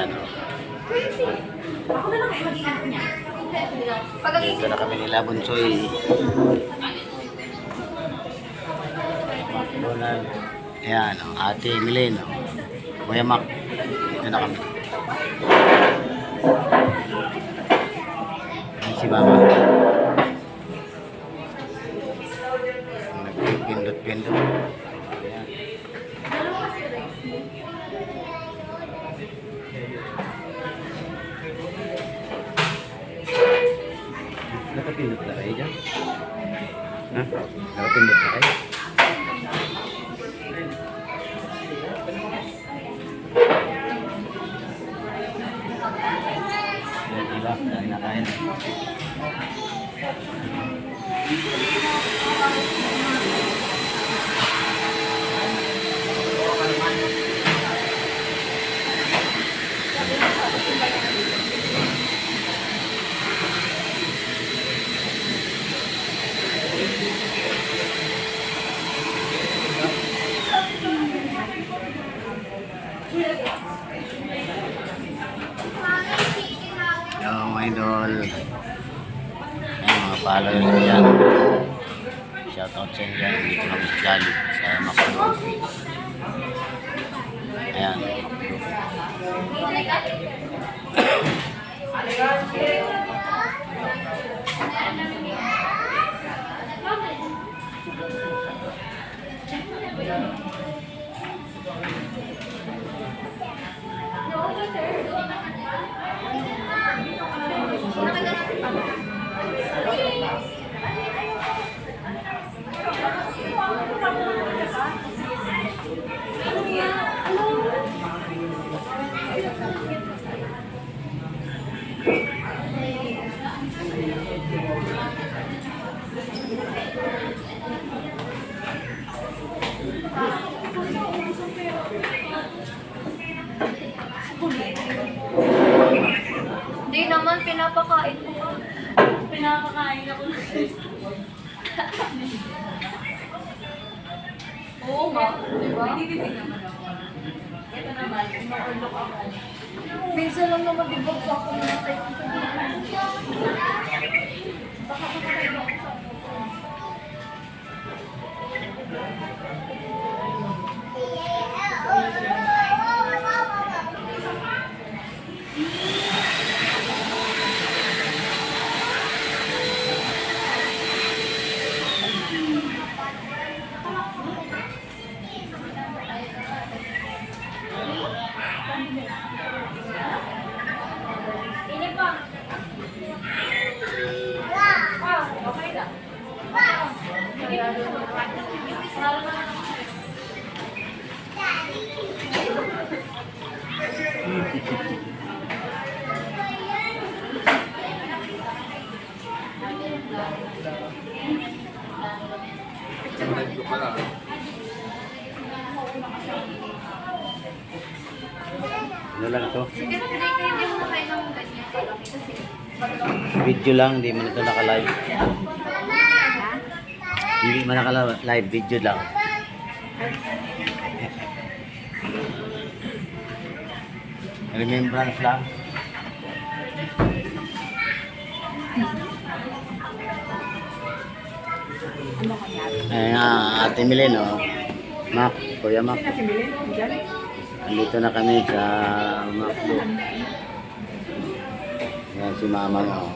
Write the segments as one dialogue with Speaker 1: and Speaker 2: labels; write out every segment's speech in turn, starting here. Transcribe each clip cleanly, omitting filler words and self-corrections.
Speaker 1: Ayan.
Speaker 2: Ako na lang kayo mag-iingat niya.
Speaker 1: Dito na kami nila Bunsoy. McDonald. Ayan, Ate Milen. Kuya Mac. Dito na kami. Ayan si Mama. Nagpindot-pindot. Ayan. Nakapindot na kayo dyan? Ha? Nakapindot na kayo? Yan, diba? Dahil na kayo. Yung idol. Ayan, mga followers ko yan. Shoutout sa inyo. Dito kami sa Jolly. Sa Macdo. Ayan.
Speaker 2: Hindi naman, pinapakain ko pa.
Speaker 3: Pinapakain ako ng
Speaker 2: Oo nga, di ba?
Speaker 3: Nagtitisig naman ako. Ito naman, ma-unlock ako.
Speaker 2: Minsan lang naman, di ba, ako namatay ko sa baka makakay ako sa ini pa. Okay lang.
Speaker 1: Ano lang ito?
Speaker 2: Sige na, hindi mo na kayo ng ganyan. Kasi,
Speaker 1: Video lang. Hindi mo na ito naka-live. Hindi mo naka-live. Video lang. Remembrance lang. Ayan nga, Ate Milen, oh. Mac, Kuya Mac.
Speaker 3: Kasi Milen, dyan.
Speaker 1: Andito na kami sa Macdo. Ayan si Mama nga, oh.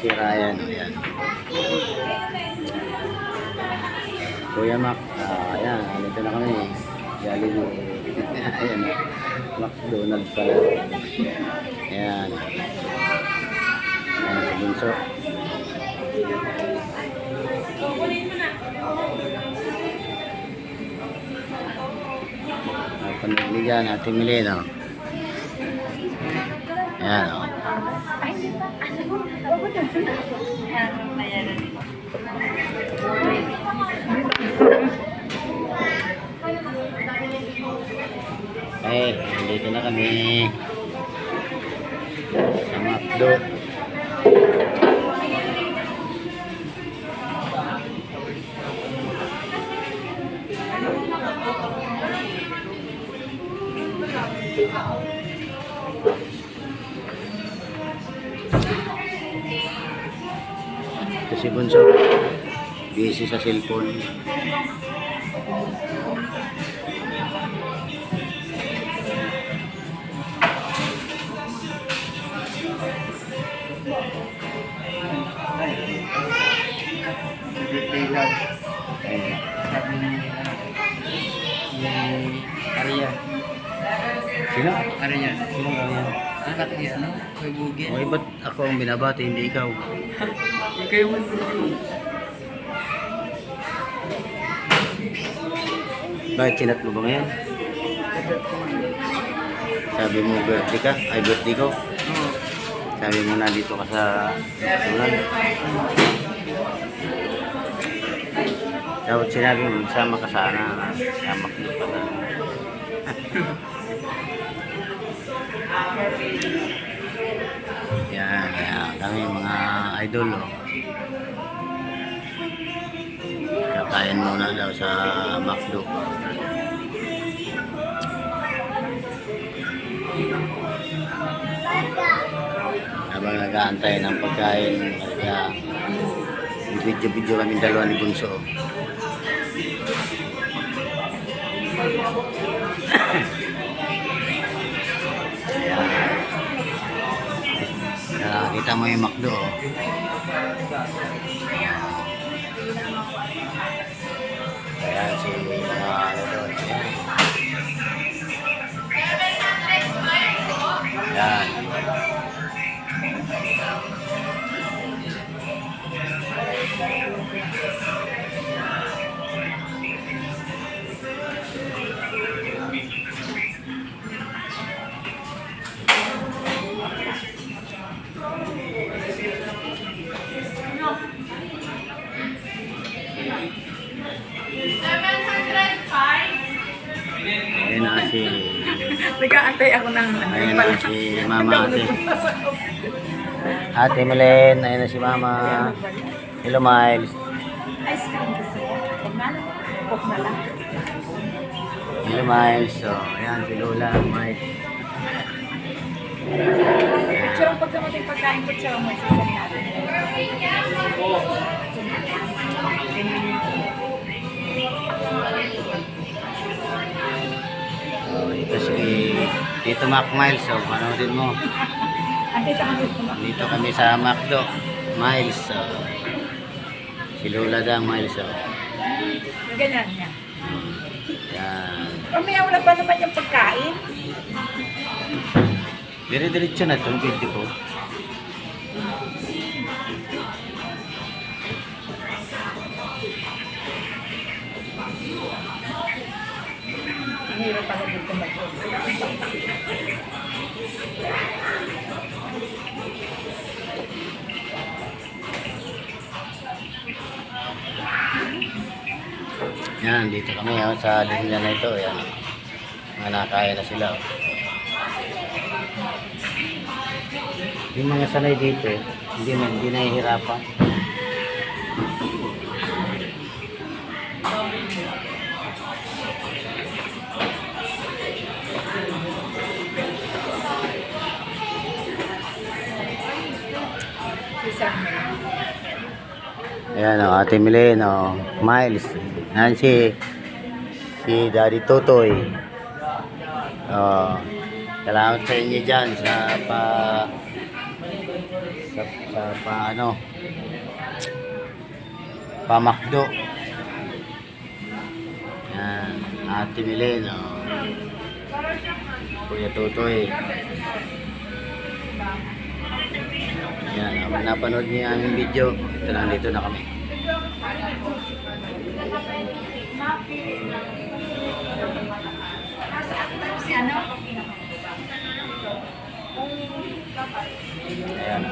Speaker 1: Si Ryan, ayan. Kuya Mac, ayan, andito na kami. Jollibee. Ayan, McDonald's pala. Ayan. Ayan, si Bunso. Panood niyo dyan, Ate Milen, oh. Ayan, oh. Okay, nandito na kami sa Macdo. si Bunso. Busy sa cellphone.
Speaker 4: Birthday lang.
Speaker 1: Ayun.
Speaker 4: Sabi ni Arya.
Speaker 1: Sino?
Speaker 4: Arya.
Speaker 1: Sino ba yan?
Speaker 4: Anak ni ano? Kay Bugin.
Speaker 1: Okay, ba't ako ang binabati, hindi ikaw?
Speaker 4: Ikaw yung
Speaker 1: Bakit chinat mo ba ngayon? Sabi mo birthday ka? Ay, birthday ko?
Speaker 4: Oo.
Speaker 1: Sabi mo na dito ka sa ulan. Dapat sinabi mo, sama ka sana. Sama ka pala. Yan, yan. Kami mga idol, oh. Kakain muna daw sa McDo. Habang nag-aantay ng pagkain, kaya video-video kami dalawa ni Bunso. Ayan. Nakakita mo yung McDo, oh. Ayan si mga ano doon. Ayan. Ayan na si...
Speaker 3: Nag-aantay ako ng
Speaker 1: Ayan na si Mama Ate. Ate Melen, ayan na si Mama. Hello Miles.
Speaker 3: ice cream kasi. Cook na lang.
Speaker 1: Hello Miles. So, ayan si Lola, Miles.
Speaker 3: Picture ang pagkamatay pagkain ko, tsaka mo isasan natin.
Speaker 1: Oh, ito si Tito Mac Miles. So, panoodin mo.
Speaker 3: Andito kami dito.
Speaker 1: Dito kami sa McDo. Miles. So, si Lola daw, Miles. So,
Speaker 3: Ganyan niya.
Speaker 1: yan.
Speaker 3: Mamaya wala pa naman yung pagkain.
Speaker 1: Dire-diretso na itong video ko.
Speaker 3: Ang hirap pala dito mag-cook.
Speaker 1: Yan, dito kami sa linya na ito. Yan. Mga nakaya na sila. Oh. Yung mga sanay dito, hindi nahihirapan. Ayan o, Ate Milen, o, Miles. Yan si Daddy Totoy. Salamat sa inyo dyan sa ano, pamakdo. Yan, Ate Milen, o, Kuya Totoy. Yan, kung napanood niyo ang aming video, ito lang, dito na kami. Ayan.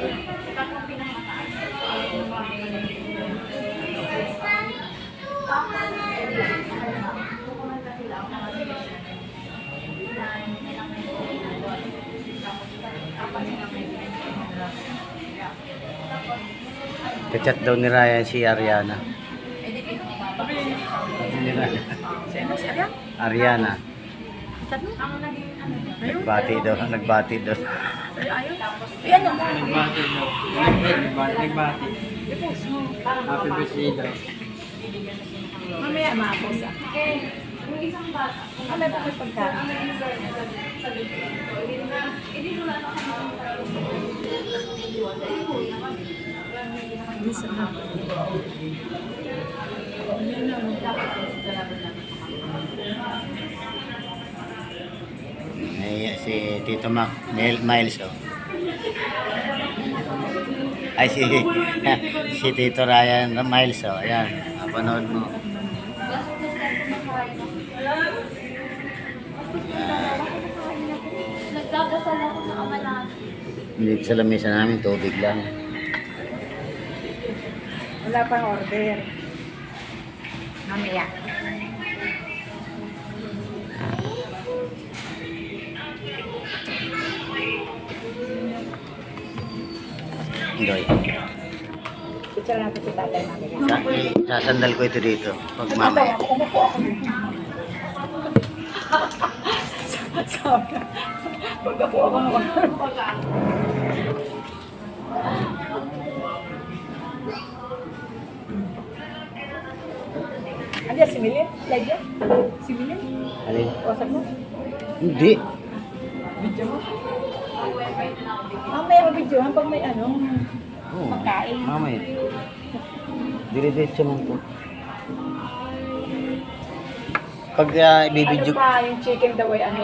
Speaker 1: Kachat daw ni Ryan si Ariana.
Speaker 3: Sino si Arya?
Speaker 1: Ariana.
Speaker 3: Chat mo?
Speaker 1: Nagbati daw.
Speaker 3: Ayaw. Ayan o.
Speaker 4: Nagbati daw. Nagbati.
Speaker 3: I-post mo. Para
Speaker 4: Happy birthday daw.
Speaker 3: Mamaya ma-post ah. Yung isang bata. Ano ba may pagkain? Gusto na.
Speaker 1: Ay, si Tito Mac, Miles, oh. Ay, si Tito Ryan Miles, oh. Ayan, napanood mo.
Speaker 2: Nagdadasal ako sa ama namin.
Speaker 1: Dito sa lamesa namin, tubig lang.
Speaker 3: Wala pang order. Mamaya.
Speaker 1: Doy.
Speaker 3: Picture natin si tatay namin.
Speaker 1: Sasandal ko ito dito. Pag mamaya.
Speaker 3: Umupo ako dito. Sabi. Pagkapo ako naman. Andiyan si Milin? Live yan? Si Milin?
Speaker 1: Alin?
Speaker 3: Wasap mo?
Speaker 1: Hindi.
Speaker 3: Video mo? Mamaya mag-video pag may ano.
Speaker 1: Oo.
Speaker 3: Pagkain.
Speaker 1: Mamaya. Dire-diretso mo po. Pag
Speaker 3: Ano
Speaker 1: ibibidyo,
Speaker 3: pa yung chicken daw ay ano